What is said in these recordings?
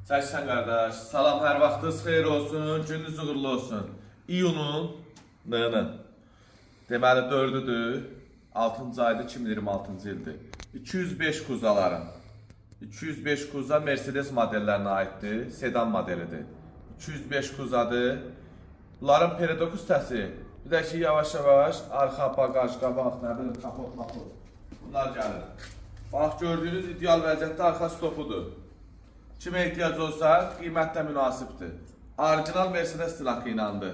Çəksən qardaş, salam, hər vaxtınız xeyir olsun, gününüz uğurlu olsun. İyunun nını, deməli 4-düdür, 6-cı ayda 2026-cı ildir. 205 kuzaların, 205 kuza Mercedes modellərinə aiddir, sedan modelidir. 205 kuzadır. Bunların peridokus səsi, bir də ki yavaş-yavaş arxa bagaj, qabaq, nə bilim, kapot. Bunlar gəlir. Bax, gördüyünüz ideal vəziyyətdə arxa stopudur. Kimə ehtiyac olsa, qiymət də münasibdir. Orijinal Mercedes silahı inandı.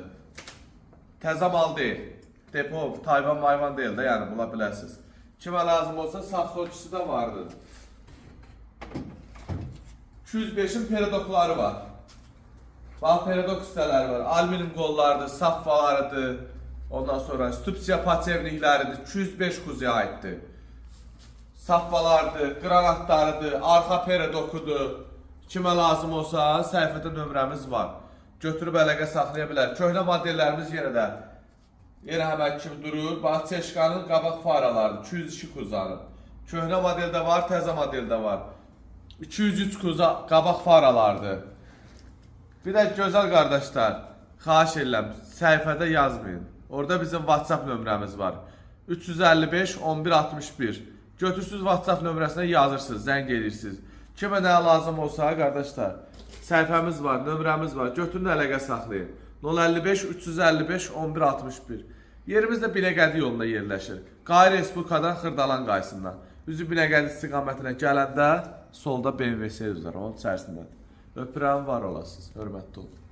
Təzə mal deyil. Depo, Tayvan deyil də, yəni bula biləsiniz. Kimə lazım olsa, sağ-sol ikisi də vardır. 205'in peridokları var. Bax, peridok hissələri var. Alüminyum qollardır, safvalarıdır. Ondan sonra stupsiya paçevnikləridir. 205 kuzuya aiddir. Safvalardır, qranatlarıdır, arxa peridokudur. Kimə lazım olsa, səhifədə nömrəmiz var. Götürüb əlaqə saxlaya bilər. Köhnə modellərimiz yenə həmək kimi durur. Bax, Çeşkanın qabaq faralardır, 202 kuzanın. Köhnə modeldə var, təzə modeldə var. 203 kuza qabaq faralardır. Bir də gözəl qardaşlar, xahiş edirəm, səhifədə yazmayın. Orada bizim WhatsApp nömrəmiz var. 355 11 61. Götürsüz WhatsApp nömrəsinə yazırsınız, zəng edirsiniz. Kimə nə lazım olsa, qardaşlar, səhifəmiz var, nömrəmiz var. Götürün əlaqə saxlayın. 055 355 11 61. Yerimiz də Binəqədi yolunda yerləşir. Qahir Respublikadan Xırdalan qayısından. Üzü Binəqədi istiqamətinə gələndə solda BMW var, onun içərisindədir. Öpürəm, var olasınız. Hörmətli olun.